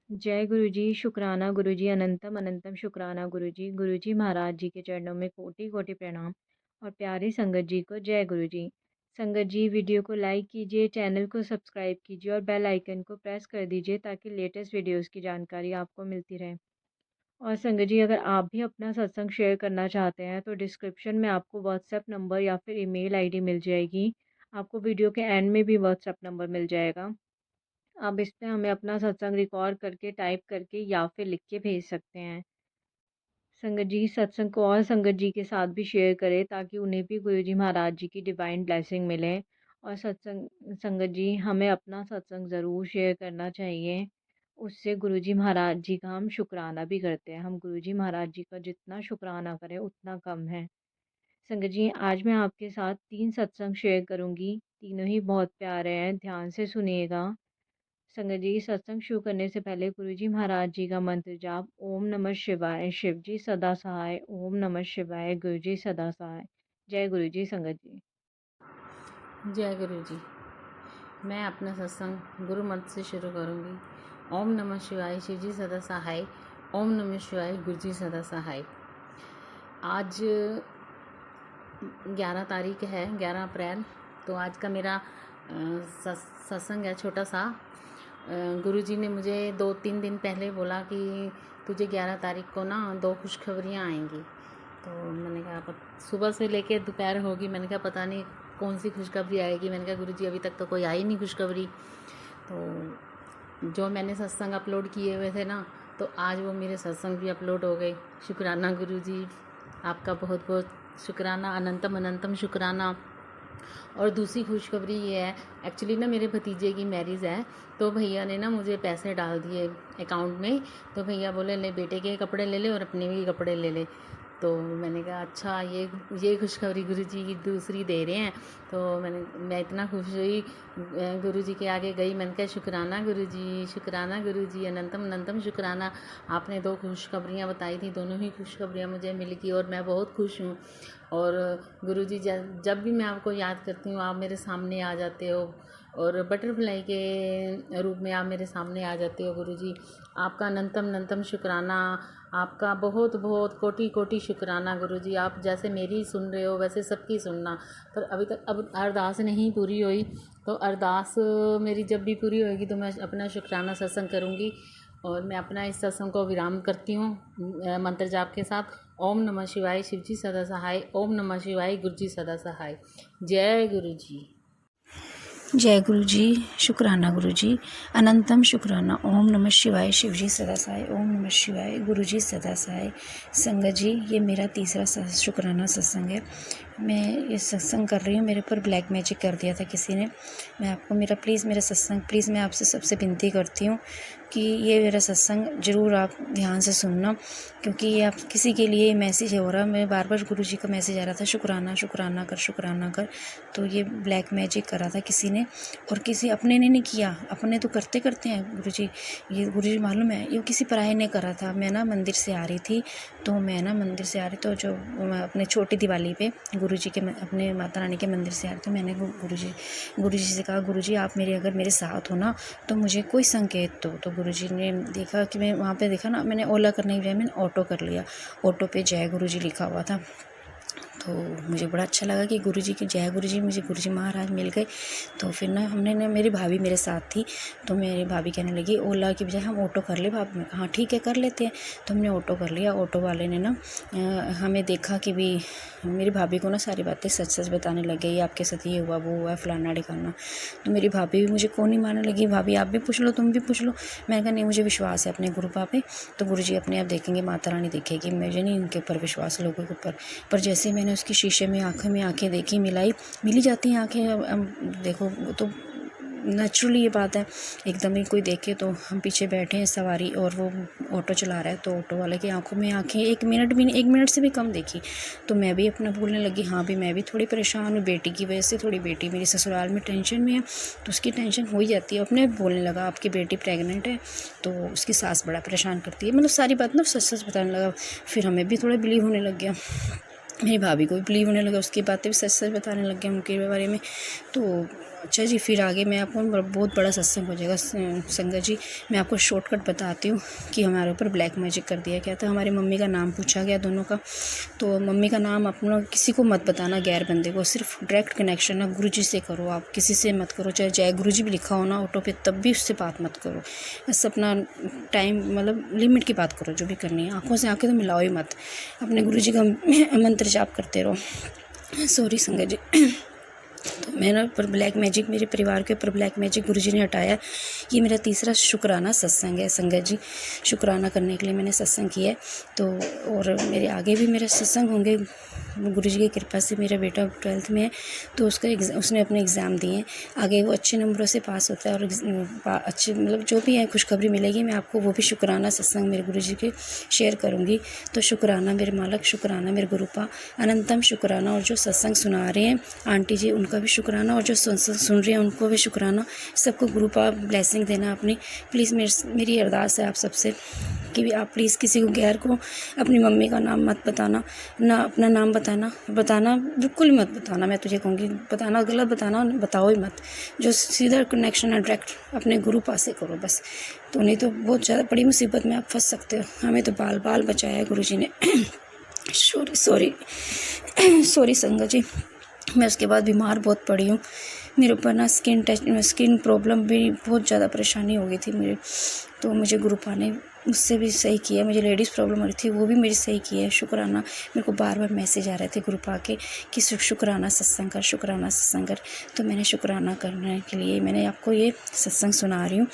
जय गुरु जी, शुक्राना गुरु जी, अनंतम अनंतम शुक्राना गुरु जी। गुरु जी महाराज जी के चरणों में कोटि कोटि प्रणाम और प्यारी संगत जी को जय गुरु जी। संगत जी वीडियो को लाइक कीजिए, चैनल को सब्सक्राइब कीजिए और बेल आइकन को प्रेस कर दीजिए ताकि लेटेस्ट वीडियोस की जानकारी आपको मिलती रहे। और संगत जी अगर आप भी अपना सत्संग शेयर करना चाहते हैं तो डिस्क्रिप्शन में आपको व्हाट्सएप नंबर या फिर ईमेल आईडी मिल जाएगी। आपको वीडियो के एंड में भी व्हाट्सएप नंबर मिल जाएगा। आप इस पे हमें अपना सत्संग रिकॉर्ड करके, टाइप करके या फिर लिख के भेज सकते हैं। संगत जी सत्संग को और संगत जी के साथ भी शेयर करें ताकि उन्हें भी गुरु जी महाराज जी की डिवाइन ब्लेसिंग मिले। और सत्संग संगत जी हमें अपना सत्संग ज़रूर शेयर करना चाहिए। उससे गुरु जी महाराज जी का हम शुक्राना भी करते हैं। हम गुरु जी महाराज जी का जितना शुक्राना करें उतना कम है। संगत जी आज मैं आपके साथ 3 सत्संग शेयर करूँगी। तीनों ही बहुत प्यारे हैं, ध्यान से सुनिएगा। संगत जी सत्संग शुरू करने से पहले गुरु जी महाराज जी का मंत्र जाप ओम नमः शिवाय, शिव जी सदा सहाय, ओम नमः शिवाय, गुरु जी सदा सहाय। जय गुरु जी संगत जी। जय गुरु जी। मैं अपना सत्संग गुरु मंत्र से शुरू करूँगी। ओम नमः शिवाय, शिव जी सदा सहाय। ओम नमः शिवाय, गुरु जी सदा सहाय। आज 11 तारीख है, 11 अप्रैल। तो आज का मेरा सत्संग है छोटा सा। गुरु जी ने मुझे 2-3 दिन पहले बोला कि तुझे 11 तारीख को ना 2 खुशखबरियाँ आएंगी। तो मैंने कहा सुबह से लेके दोपहर होगी, मैंने कहा पता नहीं कौन सी खुशखबरी आएगी। मैंने कहा गुरु जी अभी तक तो कोई आई नहीं खुशखबरी। तो जो मैंने सत्संग अपलोड किए हुए थे ना, तो आज वो मेरे सत्संग भी अपलोड हो गए। शुक्राना गुरु जी, आपका बहुत बहुत शुक्राना, अनंतम अनंतम शुक्राना। और दूसरी खुशखबरी ये है, एक्चुअली ना मेरे भतीजे की मैरिज है, तो भैया ने ना मुझे पैसे डाल दिए अकाउंट में। तो भैया बोले ले बेटे के कपड़े ले ले और अपने भी कपड़े ले ले। तो मैंने कहा अच्छा ये खुशखबरी गुरु जी की दूसरी दे रहे हैं। तो मैं इतना खुश हुई, गुरु जी के आगे गई। मैंने कहा शुक्राना गुरु जी, शुक्राना गुरु जी, अनंतम अनंतम शुक्राना। आपने 2 खुशखबरियाँ बताई थी, दोनों ही खुशखबरियाँ मुझे मिल गई और मैं बहुत खुश हूँ। और गुरु जी जब भी मैं आपको याद करती हूँ आप मेरे सामने आ जाते हो, और बटरफ्लाई के रूप में आप मेरे सामने आ जाते हो। गुरु जी आपका अनंतम अनंतम शुक्राना, आपका बहुत बहुत कोटि कोटि शुक्राना। गुरु जी आप जैसे मेरी सुन रहे हो वैसे सबकी सुनना। पर अभी तक अब अरदास नहीं पूरी हुई, तो अरदास मेरी जब भी पूरी होगी तो मैं अपना शुक्राना सत्संग करूँगी। और मैं अपना इस सत्संग को विराम करती हूँ मंत्र जाप के साथ। ओम नमः शिवाय, शिव जी सदा सहाय। ओम नमः शिवाय, गुरु जी सदा सहाय। जय गुरु जी। जय गुरु जी, शुक्राना गुरु जी, अनंतम शुक्राना। ओम नमः शिवाय, शिव जी सदा सहाय। ओम नमः शिवाय, गुरु जी सदा सहाय। संगत जी ये मेरा तीसरा शुक्राना सत्संग है। मैं ये सत्संग कर रही हूँ, मेरे ऊपर ब्लैक मैजिक कर दिया था किसी ने। मैं आपको मेरा सत्संग प्लीज़ मैं आपसे सबसे विनती करती हूँ कि ये मेरा सत्संग ज़रूर आप ध्यान से सुनना, क्योंकि ये आप किसी के लिए मैसेज हो रहा है। मैं बार बार गुरु जी का मैसेज आ रहा था, शुक्राना शुक्राना कर, शुक्राना कर। तो ये ब्लैक मैजिक करा था किसी ने, और किसी अपने ने नहीं किया। अपने तो करते करते हैं गुरु जी, ये गुरु जी मालूम है, ये किसी पराये ने करा था। मैं ना मंदिर से आ रही थी, तो जो अपने छोटी दिवाली पे गुरु जी के अपने माता रानी के मंदिर से आ रही थी। मैंने गुरु जी से कहा गुरु जी आप अगर मेरे साथ हो ना तो मुझे कोई संकेत दो। तो गुरु जी ने देखा कि मैं वहाँ पे देखा ना, मैंने ओला करने के बजाय मैंने ऑटो कर लिया। ऑटो पे जय गुरु जी लिखा हुआ था। तो मुझे बड़ा अच्छा लगा कि गुरु जी की जय गुरु जी, मुझे गुरु जी महाराज मिल गए। तो फिर ना हमने ना, मेरी भाभी मेरे साथ थी, तो मेरी भाभी कहने लगी ओला की बजाय हम ऑटो कर ले। भाभी में हाँ ठीक है कर लेते हैं। तो हमने ऑटो कर लिया। ऑटो वाले ने ना हमें देखा कि भी मेरी भाभी को ना सारी बातें सच सच बताने लग गई, आपके साथ ये हुआ वो हुआ फलाना ढिकाना। तो मेरी भाभी भी मुझे कौन नहीं मानने लगी, भाभी आप भी पूछ लो, तुम भी पूछ लो। मैंने कहा नहीं मुझे विश्वास है अपने गुरु पापे, तो गुरु जी अपने आप देखेंगे, माता रानी देखेगी, मुझे नहीं इनके ऊपर विश्वास लोगों के ऊपर। पर जैसे मैंने उसकी शीशे में आंखें देखी, मिली जाती हैं आंखें। अब देखो वो तो नेचुरली ये बात है, एकदम ही कोई देखे तो हम पीछे बैठे हैं सवारी और वो ऑटो चला रहा है, तो ऑटो वाले की आंखों में आंखें 1 मिनट से भी कम देखी। तो मैं भी अपना बोलने लगी हाँ भी मैं भी थोड़ी परेशान हूँ बेटी की वजह से। थोड़ी बेटी मेरी ससुराल में टेंशन में है, तो उसकी टेंशन हो ही जाती है। अपने बोलने लगा आपकी बेटी प्रेग्नेंट है, तो उसकी सास बड़ा परेशान करती है। मतलब सारी बात ना सच सच बताने लगा। फिर हमें भी थोड़ा बिलीव होने लग गया, मेरी भाभी को भी बिलीव होने लगा, उसकी बातें भी सच सच बताने लग गया उनके बारे में। तो अच्छा जी, फिर आगे मैं आपको बहुत बड़ा सत्संग हो जाएगा संगत जी। मैं आपको शॉर्टकट बताती हूँ कि हमारे ऊपर ब्लैक मैजिक कर दिया गया था। हमारी मम्मी का नाम पूछा गया दोनों का, तो मम्मी का नाम अपना किसी को मत बताना, गैर बंदे को, सिर्फ डायरेक्ट कनेक्शन ना गुरु जी से करो। आप किसी से मत करो, चाहे जय गुरु जी भी लिखा हो ना ऑटो पे, तब भी उससे बात मत करो। बस अपना टाइम मतलब लिमिट की बात करो, जो भी करनी है। आंखों से आंखें तो मिलाओ ही मत, अपने गुरु जी का मंत्र जाप करते रहो। सॉरी संगत जी। तो मेरा पर ब्लैक मैजिक, मेरे परिवार के ऊपर ब्लैक मैजिक गुरुजी ने हटाया। ये मेरा तीसरा शुक्राना सत्संग है संगत जी। शुक्राना करने के लिए मैंने सत्संग किया है। तो और मेरे आगे भी मेरे सत्संग होंगे गुरुजी की कृपा से। मेरा बेटा 12th में है, तो उसने अपने एग्ज़ाम दिए हैं। आगे वो अच्छे नंबरों से पास होता है और अच्छे मतलब जो भी है खुशखबरी मिलेगी, मैं आपको वो भी शुक्राना सत्संग मेरे गुरुजी के शेयर करूँगी। तो शुक्राना मेरे मालक, शुक्राना मेरे गुरुपा, अनंतम शुक्राना। और जो सत्संग सुना रहे हैं आंटी जी, उनका भी शुक्राना, और जो सुन रहे हैं उनको भी शुक्राना। सबको गुरुपा ब्लेसिंग देना अपनी। प्लीज़ मेरी अरदास है आप सबसे कि आप प्लीज़ किसी को गैर को अपनी मम्मी का नाम मत बताना, ना अपना नाम बताना बिल्कुल मत बताना। मैं तुझे कहूँगी बताना, गलत बताना बताओ ही मत। जो सीधा कनेक्शन है डायरेक्ट अपने गुरु पास से करो बस। तो नहीं तो बहुत ज़्यादा बड़ी मुसीबत में आप फंस सकते हो। हमें तो बाल बाल बचाया है गुरुजी ने। सॉरी संगत जी। मैं उसके बाद बीमार बहुत पड़ी हूँ। मेरे ऊपर ना स्किन प्रॉब्लम भी बहुत ज़्यादा परेशानी हो गई थी मेरे। तो मुझे गुरुपा ने मुझसे भी सही किया। मुझे लेडीज़ प्रॉब्लम हो रही थी, वो भी मेरी सही की है। शुक्राना। मेरे को बार बार मैसेज आ रहे थे गुरुपा के कि शुक्राना सत्संग कर, शुक्राना सत्संग कर। तो मैंने शुक्राना करने के लिए मैंने आपको ये सत्संग सुना रही हूँ।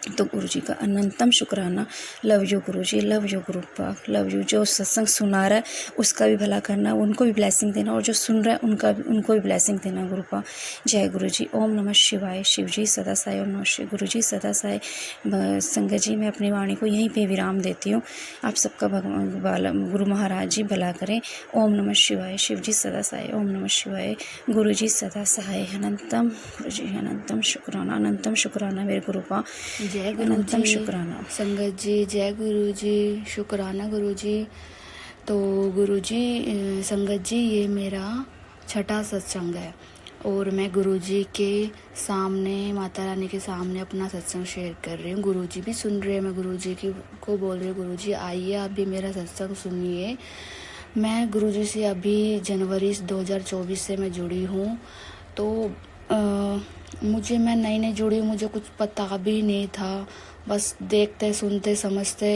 तो गुरुजी का अनंतम शुक्राना। Love you Guruji, love you गुरुपा, love you. जो सत्संग सुना रहा है उसका भी भला करना, उनको भी ब्लेसिंग देना, और जो सुन रहा है उनको भी ब्लेसिंग देना गुरुपा। जय गुरुजी। ओम नमः शिवाय। शिवजी सदा साय। ओम नमः शिव। गुरुजी सदा साय। संगत जी, मैं अपनी वाणी को यहीं पे विराम देती हूँ। आप सबका भगवान गुरु महाराज जी भला करें। ओम नमः शिवाय। शिवजी सदा साय। ओम नमः शिवाय। गुरुजी सदा सहाय। अनंतम गुरुजी, अनंतम शुक्राना, अनंतम शुक्राना मेरे गुरुपा। जय गुरु अनंतम जी। शुक्राना। संगत जी, जय गुरु जी, शुक्राना गुरु जी। तो गुरु जी, संगत जी, ये मेरा छठा सत्संग है और मैं गुरु जी के सामने, माता रानी के सामने अपना सत्संग शेयर कर रही हूँ। गुरु जी भी सुन रहे हैं। मैं गुरु जी को बोल रही हूँ, गुरु जी आइए आप भी मेरा सत्संग सुनिए। मैं गुरु जी से अभी जनवरी 2024 से मैं जुड़ी हूँ। तो मैं नई जुड़ी हूँ, मुझे कुछ पता भी नहीं था। बस देखते सुनते समझते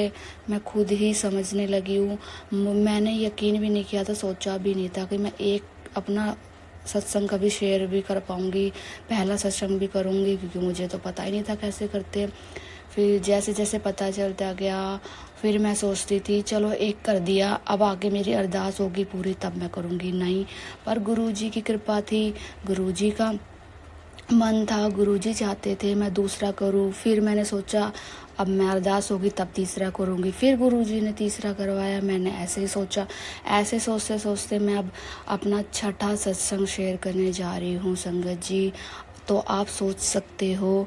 मैं खुद ही समझने लगी हूँ। मैंने यकीन भी नहीं किया था, सोचा भी नहीं था कि मैं एक अपना सत्संग कभी शेयर भी कर पाऊँगी, पहला सत्संग भी करूँगी, क्योंकि मुझे तो पता ही नहीं था कैसे करते। फिर जैसे जैसे पता चलता गया, फिर मैं सोचती थी चलो एक कर दिया, अब आगे मेरी अरदास होगी पूरी तब मैं करूँगी। नहीं, पर गुरुजी की कृपा थी, गुरुजी का मन था, गुरुजी चाहते थे मैं दूसरा करूँ। फिर मैंने सोचा अब मैं अरदास होगी तब तीसरा करूँगी। फिर गुरुजी ने तीसरा करवाया। मैंने ऐसे ही सोचा, ऐसे सोचते सोचते मैं अब अपना छठा सत्संग शेयर करने जा रही हूँ संगत जी। तो आप सोच सकते हो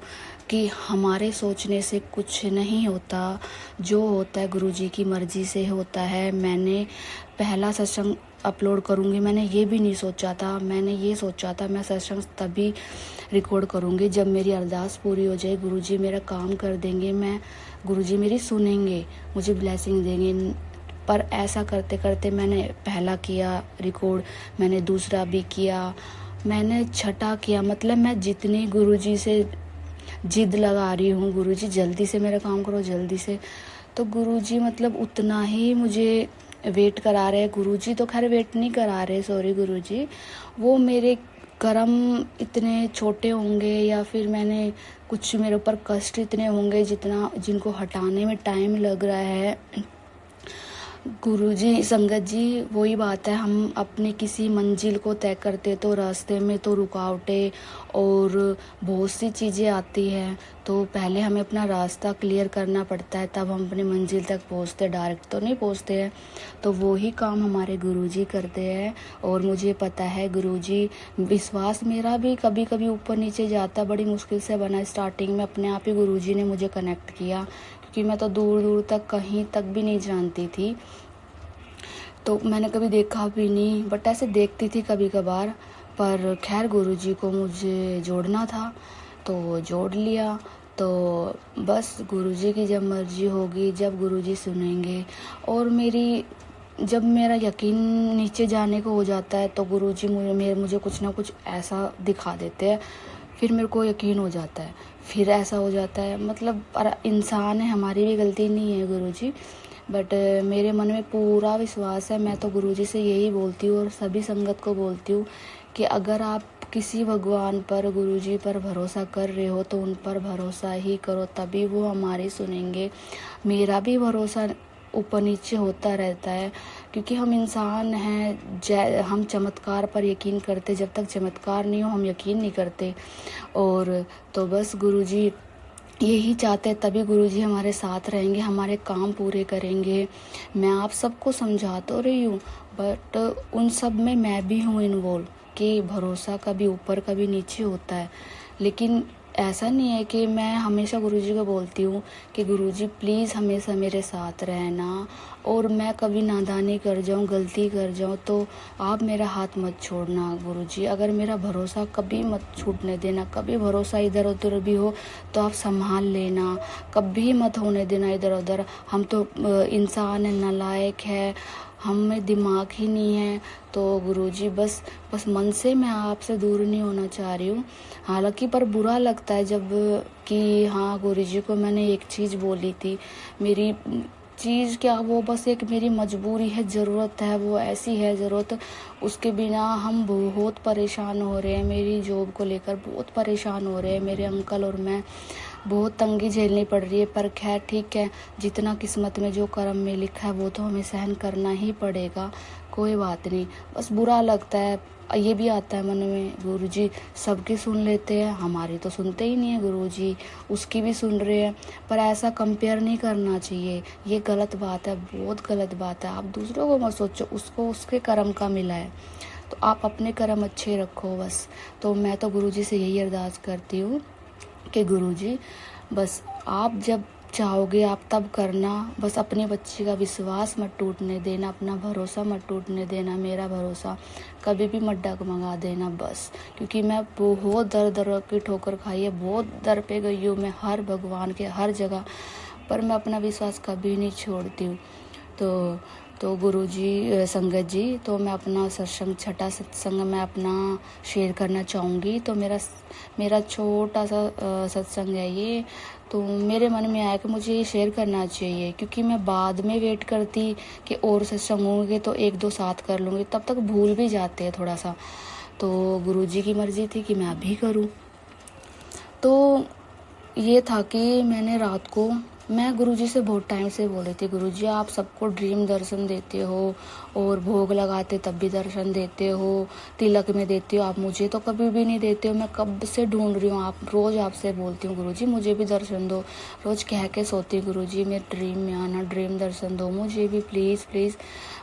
कि हमारे सोचने से कुछ नहीं होता, जो होता है गुरुजी की मर्जी से होता है। मैंने पहला सत्संग अपलोड करूँगी, मैंने ये भी नहीं सोचा था। मैंने ये सोचा था मैं सत्संग तभी रिकॉर्ड करूँगी जब मेरी अरदास पूरी हो जाए, गुरुजी मेरा काम कर देंगे, गुरुजी मेरी सुनेंगे, मुझे ब्लेसिंग देंगे। पर ऐसा करते करते मैंने पहला किया रिकॉर्ड, मैंने दूसरा भी किया, मैंने छठा किया। मतलब मैं जितनी गुरुजी से जिद लगा रही हूँ, गुरुजी जल्दी से मेरा काम करो, जल्दी से, तो गुरुजी मतलब उतना ही मुझे वेट करा रहे हैं। गुरुजी तो खैर वेट नहीं करा रहे, सॉरी गुरुजी, वो मेरे कर्म इतने छोटे होंगे या फिर मैंने कुछ मेरे ऊपर कष्ट इतने होंगे जिनको हटाने में टाइम लग रहा है। गुरुजी, संगत जी, वही बात है, हम अपने किसी मंजिल को तय करते तो रास्ते में तो रुकावटें और बहुत सी चीज़ें आती हैं। तो पहले हमें अपना रास्ता क्लियर करना पड़ता है, तब हम अपनी मंजिल तक पहुंचते, डायरेक्ट तो नहीं पहुंचते हैं। तो वही काम हमारे गुरुजी करते हैं और मुझे पता है गुरुजी, विश्वास मेरा भी कभी कभी ऊपर नीचे जाता, बड़ी मुश्किल से बना। स्टार्टिंग में अपने आप ही गुरुजी ने मुझे कनेक्ट किया, क्योंकि मैं तो दूर दूर तक कहीं तक भी नहीं जानती थी, तो मैंने कभी देखा भी नहीं, बट ऐसे देखती थी कभी कभार। पर खैर गुरुजी को मुझे जोड़ना था तो जोड़ लिया। तो बस गुरुजी की जब मर्जी होगी, जब गुरुजी सुनेंगे। और जब मेरा यकीन नीचे जाने को हो जाता है तो गुरुजी मुझे कुछ ना कुछ ऐसा दिखा देते हैं, फिर मेरे को यकीन हो जाता है, फिर ऐसा हो जाता है। मतलब इंसान है, हमारी भी गलती नहीं है गुरुजी, बट मेरे मन में पूरा विश्वास है। मैं तो गुरुजी से यही बोलती हूँ और सभी संगत को बोलती हूँ कि अगर आप किसी भगवान पर, गुरुजी पर भरोसा कर रहे हो तो उन पर भरोसा ही करो, तभी वो हमारी सुनेंगे। मेरा भी भरोसा ऊपर नीचे होता रहता है क्योंकि हम इंसान हैं। हम चमत्कार पर यकीन करते, जब तक चमत्कार नहीं हो हम यकीन नहीं करते। और तो बस गुरुजी यही चाहते हैं, तभी गुरुजी हमारे साथ रहेंगे, हमारे काम पूरे करेंगे। मैं आप सबको समझा तो रही हूँ, बट उन सब में मैं भी हूँ इन्वॉल्व कि भरोसा कभी ऊपर कभी नीचे होता है। लेकिन ऐसा नहीं है कि मैं हमेशा गुरुजी को बोलती हूँ कि गुरुजी प्लीज़ हमेशा मेरे साथ रहना, और मैं कभी नादानी कर जाऊँ, गलती कर जाऊँ तो आप मेरा हाथ मत छोड़ना गुरुजी। अगर मेरा भरोसा कभी मत छूटने देना, कभी भरोसा इधर उधर भी हो तो आप संभाल लेना, कभी मत होने देना इधर उधर। हम तो इंसान है, नालायक है, हम में दिमाग ही नहीं है। तो गुरुजी बस मन से मैं आपसे दूर नहीं होना चाह रही हूँ। हालांकि पर बुरा लगता है जब कि हाँ गुरुजी को मैंने एक चीज़ बोली थी, मेरी चीज़ क्या, वो बस एक मेरी मजबूरी है, ज़रूरत है, वो ऐसी है ज़रूरत, उसके बिना हम बहुत परेशान हो रहे हैं। मेरी जॉब को लेकर बहुत परेशान हो रहे हैं मेरे अंकल और मैं, बहुत तंगी झेलनी पड़ रही है। पर खैर ठीक है, जितना किस्मत में जो कर्म में लिखा है वो तो हमें सहन करना ही पड़ेगा, कोई बात नहीं। बस बुरा लगता है, ये भी आता है मन में, गुरुजी सबकी सुन लेते हैं, हमारी तो सुनते ही नहीं है गुरुजी, उसकी भी सुन रहे हैं। पर ऐसा कंपेयर नहीं करना चाहिए, ये गलत बात है, बहुत गलत बात है। आप दूसरों को मत सोचो, उसको उसके कर्म का मिला है, तो आप अपने कर्म अच्छे रखो बस। तो मैं तो गुरुजी से यही अरदास करती हूँ कि गुरुजी बस आप जब चाहोगे आप तब करना, बस अपने बच्चे का विश्वास मत टूटने देना, अपना भरोसा मत टूटने देना, मेरा भरोसा कभी भी मत डगमगा देना बस। क्योंकि मैं बहुत दर की ठोकर खाई है, बहुत दर पे गई हूँ मैं, हर भगवान के हर जगह, पर मैं अपना विश्वास कभी नहीं छोड़ती हूँ। तो गुरुजी संगत जी, तो मैं अपना सत्संग, छठा सत्संग मैं अपना शेयर करना चाहूँगी। तो मेरा छोटा सा सत्संग है ये, तो मेरे मन में आया कि मुझे ये शेयर करना चाहिए, क्योंकि मैं बाद में वेट करती कि और सत्संग होंगे तो एक दो साथ कर लूँगी, तब तक भूल भी जाते हैं थोड़ा सा। तो गुरुजी की मर्जी थी कि मैं अभी करूँ। तो ये था कि मैंने रात को, मैं गुरुजी से बहुत टाइम से बोल रही थी, गुरुजी आप सबको ड्रीम दर्शन देते हो और भोग लगाते तब भी दर्शन देते हो, तिलक में देते हो, आप मुझे तो कभी भी नहीं देते हो। मैं कब से ढूंढ रही हूँ, आप रोज़ आपसे बोलती हूँ गुरुजी मुझे भी दर्शन दो, रोज़ कह के सोती हूँ गुरुजी मेरे ड्रीम में आना, ड्रीम दर्शन दो मुझे भी प्लीज़ प्लीज़।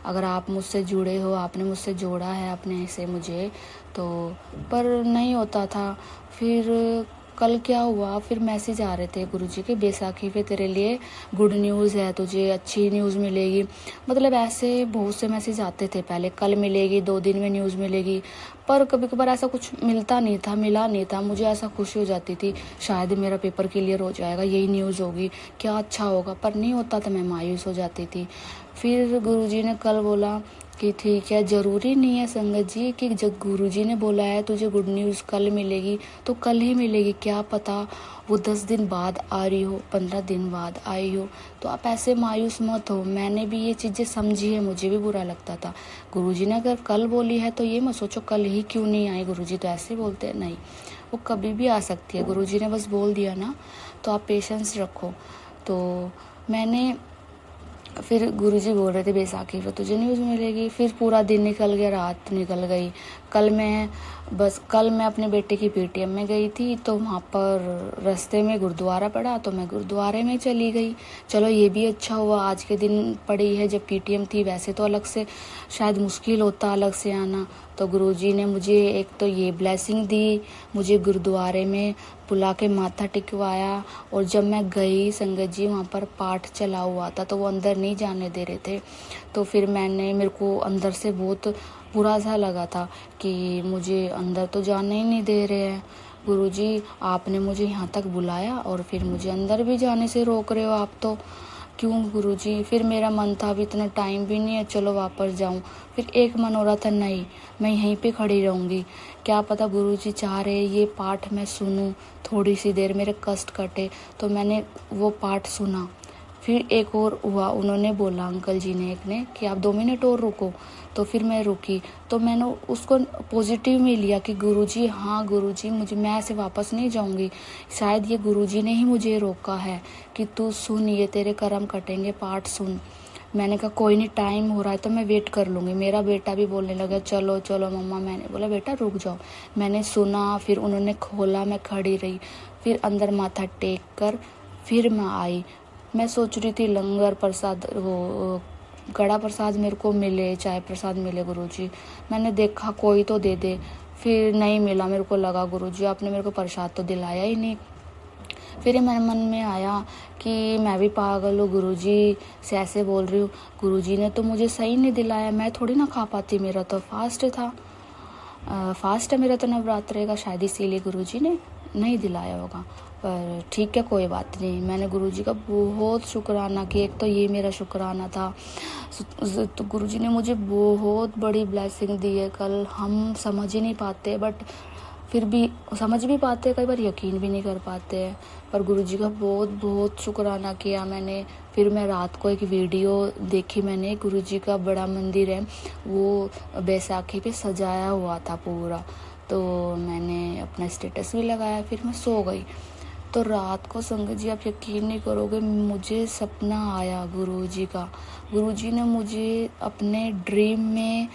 अगर आप मुझसे जुड़े हो, आपने मुझसे जोड़ा है अपने से मुझे, तो पर नहीं होता था। फिर कल क्या हुआ, फिर मैसेज आ रहे थे गुरुजी के, बैसाखी पे तेरे लिए गुड न्यूज़ है, तुझे अच्छी न्यूज़ मिलेगी। मतलब ऐसे बहुत से मैसेज आते थे पहले, कल मिलेगी, 2 दिन में न्यूज़ मिलेगी, पर कभी कभार ऐसा कुछ मिलता नहीं था, मिला नहीं था। मुझे ऐसा खुशी हो जाती थी शायद मेरा पेपर क्लियर हो जाएगा, यही न्यूज़ होगी, क्या अच्छा होगा, पर नहीं होता था, मैं मायूस हो जाती थी। फिर गुरुजी ने कल बोला कि ठीक है, ज़रूरी नहीं है संगत जी कि जब गुरुजी ने बोला है तुझे गुड न्यूज़ कल मिलेगी तो कल ही मिलेगी, क्या पता वो 10 दिन बाद आ रही हो, 15 दिन बाद आई हो। तो आप ऐसे मायूस मत हो, मैंने भी ये चीज़ें समझी है, मुझे भी बुरा लगता था। गुरुजी ने अगर कल बोली है तो ये मत सोचो कल ही क्यों नहीं आई, गुरुजी तो ऐसे बोलते हैं, नहीं, वो कभी भी आ सकती है, गुरुजी ने बस बोल दिया ना, तो आप पेशेंस रखो। तो मैंने फिर गुरुजी बोल रहे थे बैसाखी पे तुझे न्यूज़ मिलेगी। फिर पूरा दिन निकल गया, रात निकल गई। कल मैं अपने बेटे की पेटीएम में गई थी, तो वहाँ पर रास्ते में गुरुद्वारा पड़ा, तो मैं गुरुद्वारे में चली गई। चलो ये भी अच्छा हुआ, आज के दिन पड़ी है जब पेटीएम थी, वैसे तो अलग से शायद मुश्किल होता अलग से आना। तो गुरुजी ने मुझे एक तो ये ब्लेसिंग दी, मुझे गुरुद्वारे में बुला के माथा टिकवाया। और जब मैं गई संगत जी, वहाँ पर पाठ चला हुआ था, तो वो अंदर नहीं जाने दे रहे थे। तो फिर मेरे को अंदर से बहुत बुरा सा लगा था कि मुझे अंदर तो जाने ही नहीं दे रहे हैं। गुरुजी, आपने मुझे यहाँ तक बुलाया और फिर मुझे अंदर भी जाने से रोक रहे हो आप तो, क्यों गुरुजी? फिर मेरा मन था अभी इतना टाइम भी नहीं है, चलो वापस जाऊँ। फिर एक मन हो रहा था नहीं, मैं यहीं पे खड़ी रहूँगी, क्या पता गुरुजी चाह रहे ये पाठ मैं सुनूँ, थोड़ी सी देर मेरे कष्ट कटे। तो मैंने वो पाठ सुना। फिर एक और हुआ, उन्होंने बोला अंकल जी ने एक ने कि आप 2 मिनट और रुको। तो फिर मैं रुकी, तो मैंने उसको पॉजिटिव में लिया कि गुरुजी, हाँ गुरुजी, मैं ऐसे वापस नहीं जाऊंगी, शायद ये गुरुजी ने ही मुझे रोका है कि तू सुन, ये तेरे कर्म कटेंगे, पाठ सुन। मैंने कहा कोई नहीं, टाइम हो रहा है तो मैं वेट कर लूँगी। मेरा बेटा भी बोलने लगा चलो चलो मम्मा। मैंने बोला बेटा रुक जाओ। मैंने सुना, फिर उन्होंने खोला, मैं खड़ी रही, फिर अंदर माथा टेक कर फिर मैं आई। मैं सोच रही थी लंगर प्रसाद, वो कड़ा प्रसाद मेरे को मिले, चाय प्रसाद मिले गुरुजी। मैंने देखा कोई तो दे दे, फिर नहीं मिला। मेरे को लगा गुरुजी आपने मेरे को प्रसाद तो दिलाया ही नहीं। फिर मेरे मन में आया कि मैं भी पागल हूँ, गुरुजी से ऐसे बोल रही हूँ, गुरुजी ने तो मुझे सही नहीं दिलाया, मैं थोड़ी ना खा पाती, मेरा तो फास्ट था, फास्ट है मेरा तो नवरात्रे का, शायद इसीलिए गुरुजी ने नहीं दिलाया होगा। पर ठीक है, कोई बात नहीं। मैंने गुरुजी का बहुत शुक्राना किया, एक तो ये मेरा शुक्राना था। तो गुरुजी ने मुझे बहुत बड़ी ब्लेसिंग दी है। कल हम समझ ही नहीं पाते, बट फिर भी समझ भी पाते हैं, कई बार यकीन भी नहीं कर पाते हैं, पर गुरुजी का बहुत बहुत शुक्राना किया मैंने। फिर मैं रात को एक वीडियो देखी मैंने, गुरुजी का बड़ा मंदिर है, वो बैसाखी पे सजाया हुआ था पूरा, तो मैंने अपना स्टेटस भी लगाया। फिर मैं सो गई। तो रात को संगत जी आप यकीन नहीं करोगे, मुझे सपना आया गुरुजी का। गुरुजी ने मुझे अपने ड्रीम में,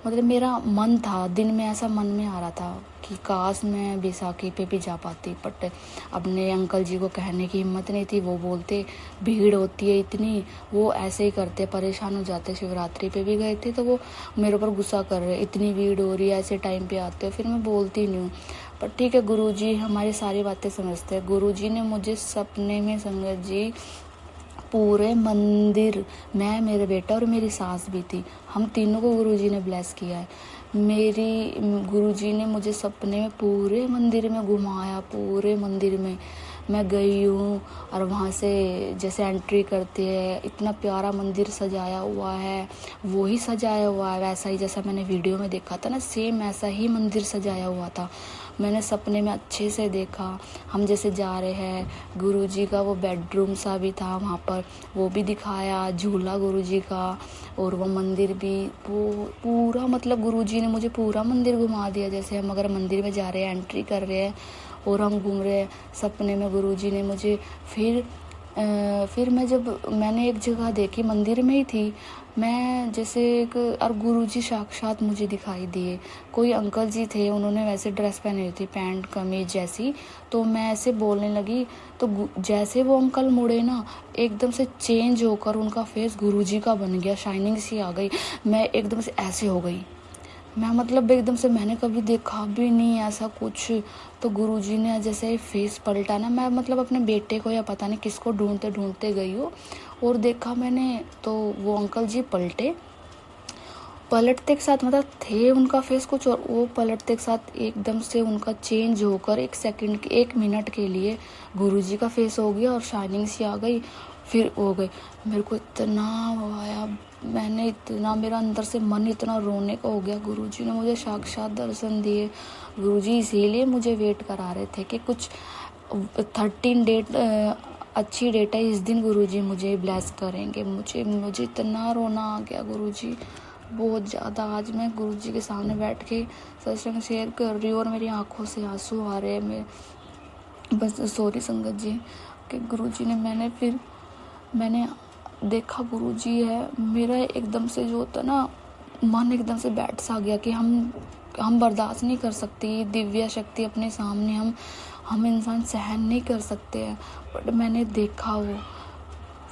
मतलब मेरा मन था, दिन में ऐसा मन में आ रहा था कि काश मैं बैसाखी पे भी जा पाती, बट अपने अंकल जी को कहने की हिम्मत नहीं थी। वो बोलते भीड़ होती है इतनी, वो ऐसे ही करते, परेशान हो जाते। शिवरात्रि पे भी गए थे तो वो मेरे ऊपर गुस्सा कर रहे, इतनी भीड़ हो रही है, ऐसे टाइम पे आते हो। फिर मैं बोलती नहीं हूँ, पर ठीक है, गुरुजी हमारी सारी बातें समझते हैं। गुरुजी ने मुझे सपने में संगत जी पूरे मंदिर, मैं, मेरे बेटा और मेरी सास भी थी, हम तीनों को गुरुजी ने ब्लेस किया है। गुरुजी ने मुझे सपने में पूरे मंदिर में घुमाया, पूरे मंदिर में मैं गई हूँ। और वहाँ से जैसे एंट्री करते हैं, इतना प्यारा मंदिर सजाया हुआ है, वो ही सजाया हुआ है वैसा ही जैसा मैंने वीडियो में देखा था ना, सेम ऐसा ही मंदिर सजाया हुआ था। मैंने सपने में अच्छे से देखा। हम जैसे जा रहे हैं, गुरुजी का वो बेडरूम सा भी था वहाँ पर, वो भी दिखाया, झूला गुरुजी का, और वो मंदिर भी वो पूरा, मतलब गुरुजी ने मुझे पूरा मंदिर घुमा दिया। जैसे हम अगर मंदिर में जा रहे हैं, एंट्री कर रहे हैं और हम घूम रहे हैं, सपने में गुरुजी ने मुझे फिर मैंने एक जगह देखी, मंदिर में ही थी मैं, जैसे एक, और गुरुजी साक्षात मुझे दिखाई दिए। कोई अंकल जी थे, उन्होंने वैसे ड्रेस पहनी हुई थी, पैंट कमीज जैसी, तो मैं ऐसे बोलने लगी, तो जैसे वो अंकल मुड़े ना, एकदम से चेंज होकर उनका फेस गुरुजी का बन गया, शाइनिंग सी आ गई। मैं एकदम से ऐसे हो गई, मैं मतलब एकदम से, मैंने कभी देखा भी नहीं ऐसा कुछ। तो गुरुजी ने जैसे फेस पलटा ना, मैं मतलब अपने बेटे को या पता नहीं किसको ढूंढते ढूंढते गई हो, और देखा मैंने तो वो अंकल जी पलटते के साथ, मतलब थे उनका फेस कुछ और, वो पलटते के साथ एकदम से उनका चेंज होकर 1 मिनट के लिए गुरुजी का फेस हो गया और शाइनिंग सी आ गई, फिर हो गई। मेरे को इतना आया, मैंने इतना, मेरा अंदर से मन इतना रोने का हो गया। गुरुजी ने मुझे साक्षात दर्शन दिए। गुरुजी इसीलिए मुझे वेट करा रहे थे कि कुछ 13 डेट अच्छी डेट है, इस दिन गुरुजी मुझे ब्लेस करेंगे। मुझे इतना रोना आ गया गुरुजी, बहुत ज़्यादा। आज मैं गुरुजी के सामने बैठ के सत्संग शेयर कर रही हूँ और मेरी आंखों से आंसू आ रहे हैं। बस सॉरी संगत जी कि गुरुजी ने, मैंने देखा गुरुजी है, मेरा एकदम से जो होता ना, मन एकदम से बैठ सा गया कि हम बर्दाश्त नहीं कर सकते दिव्य शक्ति अपने सामने, हम इंसान सहन नहीं कर सकते हैं। बट मैंने देखा वो,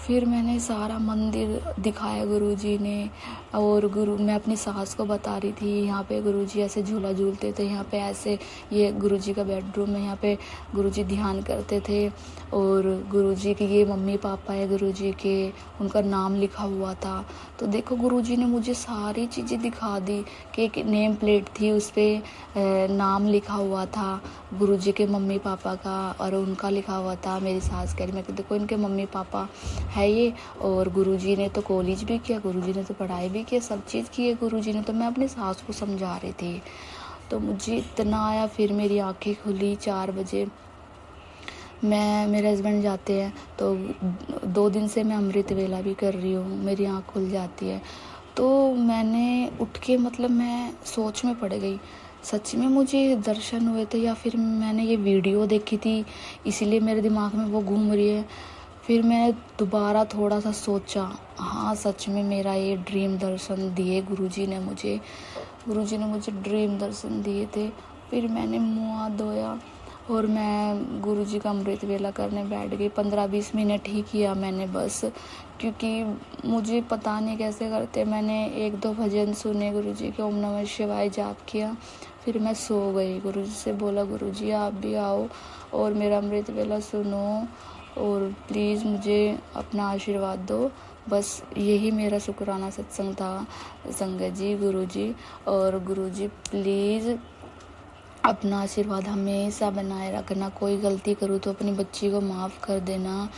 फिर मैंने सारा मंदिर दिखाया गुरुजी ने, और मैं अपनी सास को बता रही थी यहाँ पे गुरुजी ऐसे झूला झूलते थे, यहाँ पे ऐसे, ये गुरुजी का बेडरूम है, यहाँ पे गुरुजी ध्यान करते थे। और गुरुजी के ये मम्मी पापा है गुरुजी के, उनका नाम लिखा हुआ था। तो देखो गुरुजी ने मुझे सारी चीज़ें दिखा दी कि एक नेम प्लेट थी, उस पर नाम लिखा हुआ था गुरुजी के मम्मी पापा का, और उनका लिखा हुआ था। मेरी सास कह रही, मैं देखो इनके मम्मी पापा है ये, और गुरुजी ने तो कॉलेज भी किया, गुरुजी ने तो पढ़ाई भी की, सब चीज़ की है गुरुजी ने। तो मैं अपनी सास को समझा रही थी, तो मुझे इतना आया। फिर मेरी आंखें खुली 4 बजे। मेरे हस्बैंड जाते हैं, तो 2 दिन से मैं अमृत वेला भी कर रही हूँ, मेरी आँख खुल जाती है। तो मैंने उठ के, मतलब मैं सोच में पड़ गई, सच में मुझे दर्शन हुए थे या फिर मैंने ये वीडियो देखी थी इसीलिए मेरे दिमाग में वो घूम रही है। फिर मैंने दोबारा थोड़ा सा सोचा, हाँ सच में मेरा ये ड्रीम दर्शन दिए गुरुजी ने मुझे ड्रीम दर्शन दिए थे। फिर मैंने मुँह हाथ धोया और मैं गुरुजी का अमृत वेला करने बैठ गई। 15-20 मिनट ही किया मैंने बस, क्योंकि मुझे पता नहीं कैसे करते। मैंने 1-2 भजन सुने गुरुजी के, ओम नमः शिवाय जाप किया, फिर मैं सो गई। गुरुजी से बोला, गुरुजी आप भी आओ और मेरा अमृत वेला सुनो और प्लीज़ मुझे अपना आशीर्वाद दो। बस यही मेरा शुक्राना सत्संग था संगत जी, गुरुजी। और गुरुजी प्लीज़ अपना आशीर्वाद हमेशा बनाए रखना, कोई गलती करूँ तो अपनी बच्ची को माफ़ कर देना।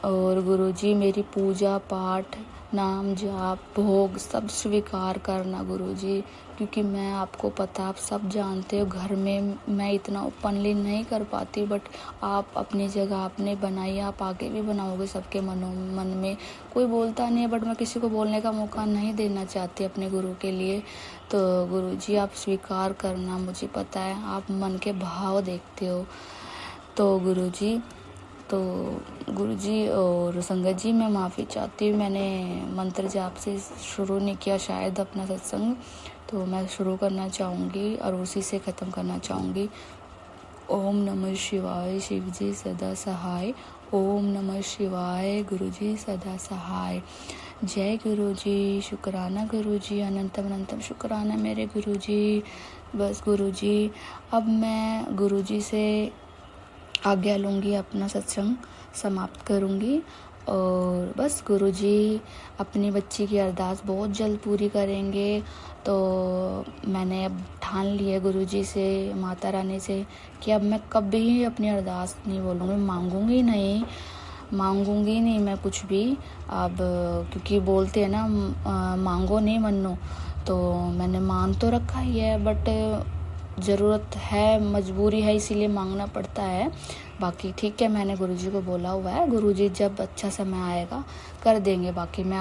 और गुरुजी मेरी पूजा पाठ, नाम जाप, भोग सब स्वीकार करना गुरुजी, क्योंकि मैं, आपको पता, आप सब जानते हो घर में मैं इतना ओपनली नहीं कर पाती, बट आप अपनी जगह आपने बनाई, आप आगे भी बनाओगे सबके मन में। कोई बोलता नहीं है, बट मैं किसी को बोलने का मौका नहीं देना चाहती अपने गुरु के लिए। तो गुरुजी आप स्वीकार करना, मुझे पता है आप मन के भाव देखते हो। तो गुरुजी और संगत जी मैं माफ़ी चाहती हूँ, मैंने मंत्र जाप से शुरू नहीं किया शायद अपना सत्संग, तो मैं शुरू करना चाहूँगी और उसी से ख़त्म करना चाहूँगी। ओम नमः शिवाय, शिव जी सदा सहाय। ओम नमः शिवाय, गुरुजी सदा सहाय। जय गुरुजी, शुक्राना गुरुजी, अनंतम अनंतम शुक्राना मेरे गुरुजी। बस गुरुजी, अब मैं गुरुजी से आज्ञा लूँगी, अपना सत्संग समाप्त करूँगी। और बस गुरुजी अपनी बच्ची की अरदास बहुत जल्द पूरी करेंगे। तो मैंने अब ठान लिया गुरुजी से, माता रानी से, कि अब मैं कभी अपनी अरदास नहीं बोलूँगी, मांगूंगी नहीं मैं कुछ भी अब, क्योंकि बोलते हैं ना मांगो नहीं मनो, तो मैंने मान तो रखा ही है, बट ज़रूरत है, मजबूरी है, इसीलिए मांगना पड़ता है। बाकी ठीक है, मैंने गुरुजी को बोला हुआ है, गुरुजी जब अच्छा समय आएगा कर देंगे। बाकी मैं